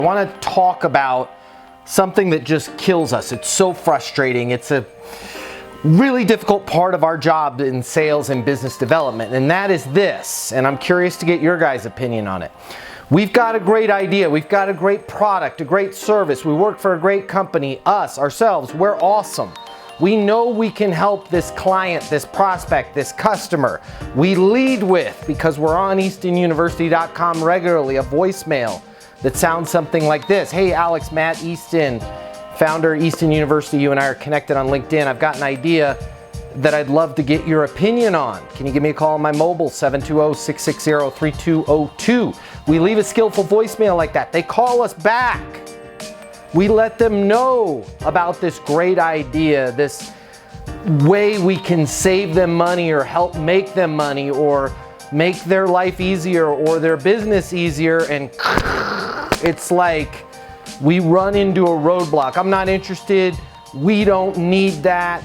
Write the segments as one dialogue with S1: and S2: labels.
S1: I want to talk about something that just kills us. It's so frustrating. It's a really difficult part of our job in sales and business development, and that is this, and I'm curious to get your guys' opinion on it. We've got a great idea, we've got a great product, a great service, we work for a great company, ourselves, we're awesome. We know we can help this client, this prospect, this customer. We lead with, because we're on eastonuniversity.com regularly, a voicemail that sounds something like this. Hey Alex, Matt Easton, founder of Easton University, you and I are connected on LinkedIn. I've got an idea that I'd love to get your opinion on. Can you give me a call on my mobile, 720-660-3202. We leave a skillful voicemail like that. They call us back. We let them know about this great idea, this way we can save them money or help make them money or make their life easier or their business easier, and it's like we run into a roadblock. I'm not interested. We don't need that.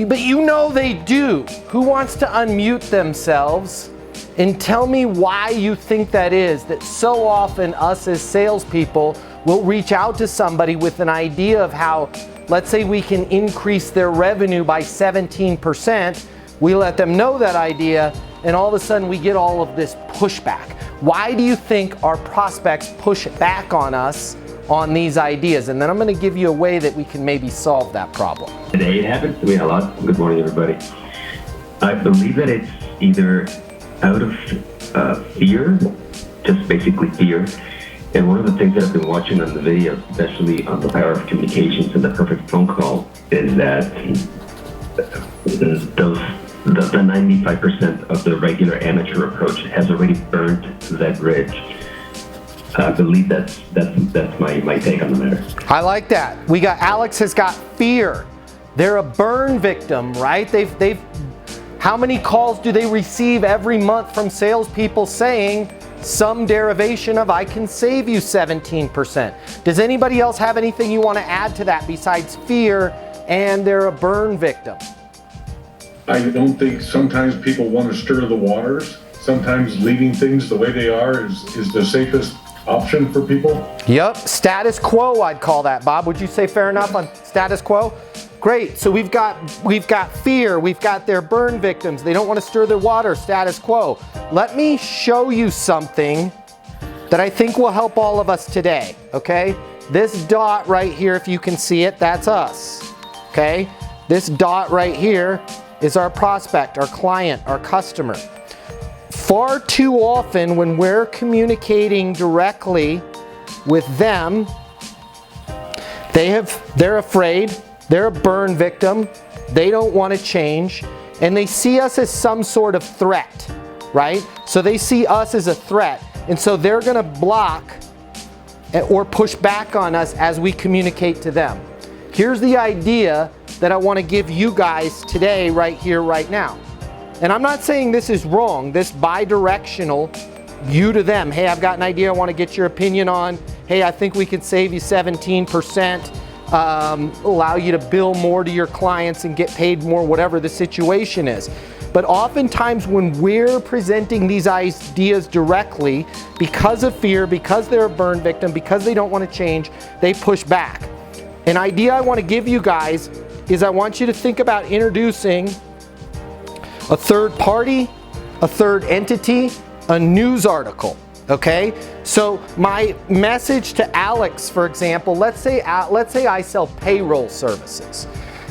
S1: But you know they do. Who wants to unmute themselves and tell me why you think that is, that so often us as salespeople will reach out to somebody with an idea of how, let's say we can increase their revenue by 17%. We let them know that idea, and all of a sudden we get all of this pushback. Why do you think our prospects push back on us on these ideas? And then I'm going to give you a way that we can maybe solve that problem.
S2: Today it happens to me a lot. Good morning, everybody. I believe that it's either out of fear, just basically fear. And one of the things that I've been watching on the videos, especially on the power of communications and the perfect phone call, is that the 95% of the regular amateur approach has already burned that bridge. I believe that's my take on the matter.
S1: I like that. We got Alex has got fear. They're a burn victim, right? They've how many calls do they receive every month from salespeople saying some derivation of I can save you 17%? Does anybody else have anything you want to add to that besides fear and they're a burn victim?
S3: I don't think sometimes people want to stir the waters. Sometimes leaving things the way they are is the safest option for people.
S1: Yep, status quo I'd call that. Bob, would you say fair enough on status quo? Great, so we've got fear, we've got their burn victims, they don't want to stir their water, status quo. Let me show you something that I think will help all of us today, okay? This dot right here, if you can see it, that's us, okay? This dot right here is our prospect, our client, our customer. Far too often when we're communicating directly with them, they're afraid, they're a burn victim, they don't want to change, and they see us as some sort of threat, right? So they see us as a threat, and so they're going to block or push back on us as we communicate to them. Here's the idea that I want to give you guys today, right here, right now. And I'm not saying this is wrong, this bi-directional, you to them. Hey, I've got an idea I want to get your opinion on. Hey, I think we could save you 17%, allow you to bill more to your clients and get paid more, whatever the situation is. But oftentimes when we're presenting these ideas directly, because of fear, because they're a burn victim, because they don't want to change, they push back. An idea I want to give you guys is I want you to think about introducing a third party, a third entity, a news article, okay? So my message to Alex, for example, let's say I sell payroll services,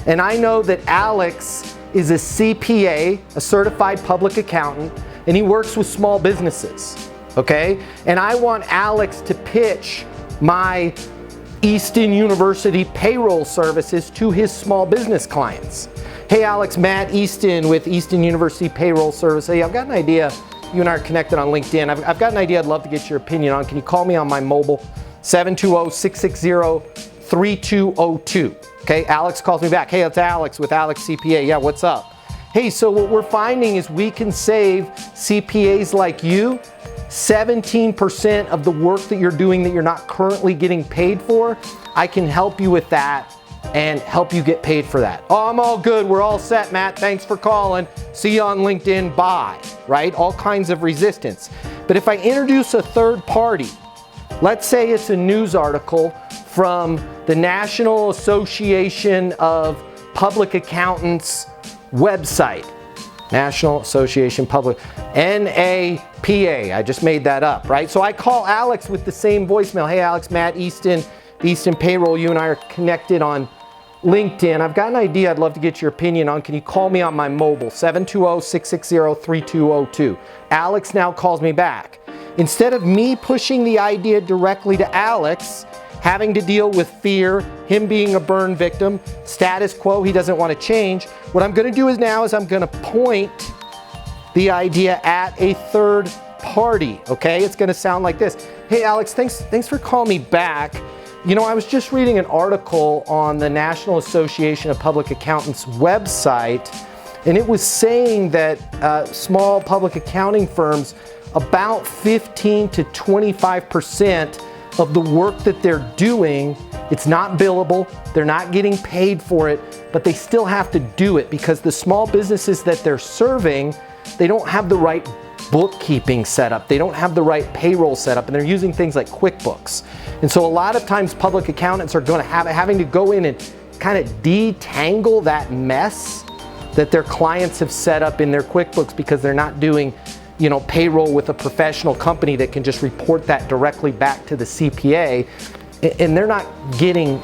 S1: and I know that Alex is a CPA, a certified public accountant, and he works with small businesses, okay? And I want Alex to pitch my Easton University payroll services to his small business clients. Hey Alex, Matt Easton with Easton University Payroll Service. Hey, I've got an idea. You and I are connected on LinkedIn. I've got an idea I'd love to get your opinion on. Can you call me on my mobile, 720-660-3202. Okay, Alex calls me back. Hey, it's Alex with Alex CPA. Yeah, what's up? Hey, so what we're finding is we can save CPAs like you 17% of the work that you're doing that you're not currently getting paid for. I can help you with that and help you get paid for that. Oh, I'm all good. We're all set, Matt. Thanks for calling. See you on LinkedIn. Bye. Right? All kinds of resistance. But if I introduce a third party, Let's say it's a news article from the National Association of Public Accountants website. National Association Public, NAPA, I just made that up, right? So I call Alex with the same voicemail. Hey Alex, Matt, Easton Payroll, you and I are connected on LinkedIn. I've got an idea I'd love to get your opinion on. Can you call me on my mobile, 720-660-3202. Alex now calls me back. Instead of me pushing the idea directly to Alex, having to deal with fear, him being a burn victim, status quo, he doesn't want to change, what I'm going to do is I'm going to point the idea at a third party, okay? It's going to sound like this. Hey Alex, thanks for calling me back. You know, I was just reading an article on the National Association of Public Accountants website, and it was saying that small public accounting firms, about 15 to 25% of the work that they're doing, it's not billable, they're not getting paid for it, but they still have to do it because the small businesses that they're serving, they don't have the right bookkeeping set up, they don't have the right payroll set up, and they're using things like QuickBooks. And so a lot of times public accountants are going to having to go in and kind of detangle that mess that their clients have set up in their QuickBooks because they're not doing, you know, payroll with a professional company that can just report that directly back to the CPA, and they're not getting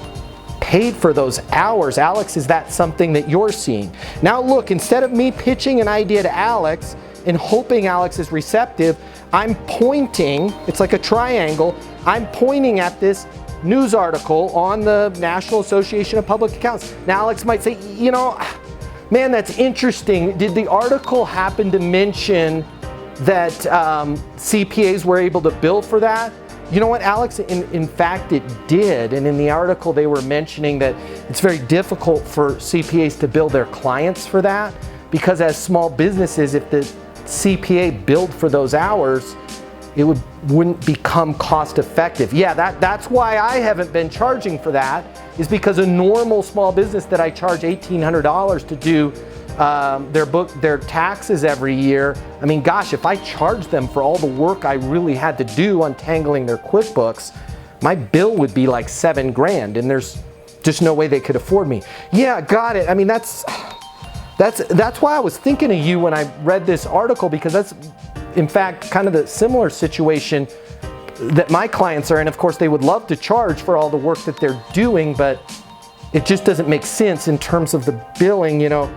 S1: paid for those hours. Alex, is that something that you're seeing? Now look, instead of me pitching an idea to Alex and hoping Alex is receptive, I'm pointing, it's like a triangle, I'm pointing at this news article on the National Association of Public Accountants. Now Alex might say, you know, man, that's interesting. Did the article happen to mention that CPAs were able to bill for that? You know what, Alex, in fact it did. And in the article they were mentioning that it's very difficult for CPAs to bill their clients for that because as small businesses, if the CPA billed for those hours, it wouldn't become cost effective. Yeah, that's why I haven't been charging for that, is because a normal small business that I charge $1,800 to do their taxes every year, I mean, gosh, if I charged them for all the work I really had to do untangling their QuickBooks, my bill would be like $7,000, and there's just no way they could afford me. Yeah, got it. I mean, that's why I was thinking of you when I read this article, because that's in fact kind of the similar situation that my clients are in. Of course, they would love to charge for all the work that they're doing, but it just doesn't make sense in terms of the billing. You know,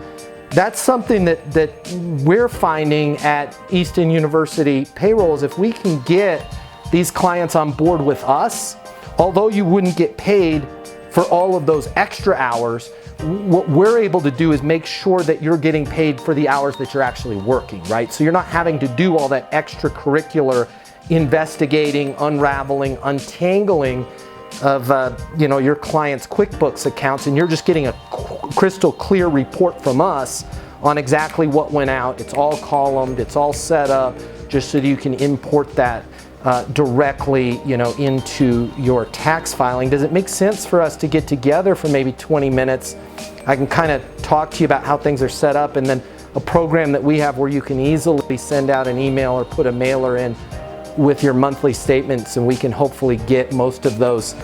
S1: that's something that we're finding at Easton University Payroll is if we can get these clients on board with us, although you wouldn't get paid for all of those extra hours, what we're able to do is make sure that you're getting paid for the hours that you're actually working, right? So you're not having to do all that extracurricular investigating, unraveling, untangling of your client's QuickBooks accounts, and you're just getting a crystal clear report from us on exactly what went out. It's all columned, it's all set up, just so that you can import that directly, into your tax filing. Does it make sense for us to get together for maybe 20 minutes? I can kind of talk to you about how things are set up, and then a program that we have where you can easily send out an email or put a mailer in with your monthly statements, and we can hopefully get most of those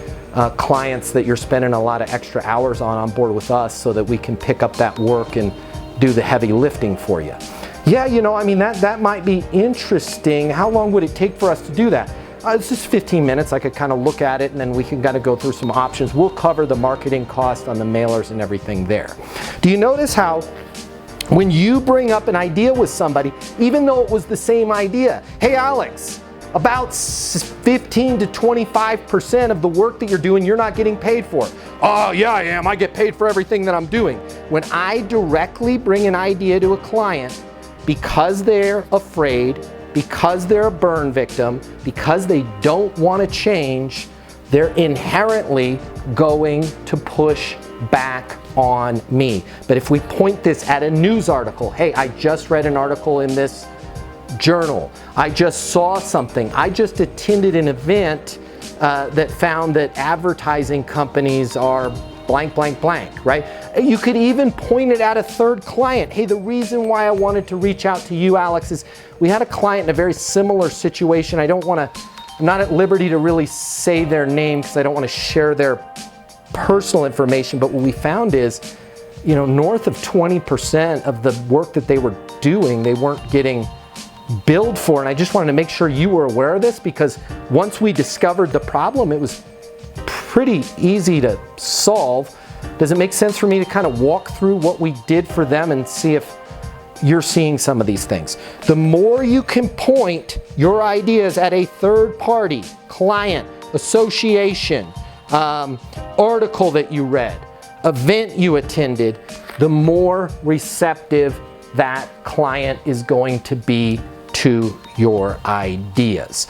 S1: clients that you're spending a lot of extra hours on board with us, so that we can pick up that work and do the heavy lifting for you. Yeah, that might be interesting. How long would it take for us to do that? It's just 15 minutes. I could kind of look at it, and then we can kind of go through some options. We'll cover the marketing cost on the mailers and everything there. Do you notice how when you bring up an idea with somebody, even though it was the same idea, hey Alex, about 15 to 25% of the work that you're doing, you're not getting paid for. Oh yeah, I am. I get paid for everything that I'm doing. When I directly bring an idea to a client, because they're afraid, because they're a burn victim, because they don't want to change, they're inherently going to push back on me. But if we point this at a news article, hey, I just read an article in this journal, I just saw something, I just attended an event that found that advertising companies are blank, blank, blank, right? You could even point it at a third client. Hey, the reason why I wanted to reach out to you, Alex, is we had a client in a very similar situation. I don't want to I'm not at liberty to really say their name because I don't want to share their personal information, but what we found is, you know, north of 20% of the work that they were doing, they weren't getting billed for. And I just wanted to make sure you were aware of this, because once we discovered the problem, it was pretty easy to solve. Does it make sense for me to kind of walk through what we did for them and see if you're seeing some of these things? The more you can point your ideas at a third party, client, association, article that you read, event you attended, the more receptive that client is going to be to your ideas.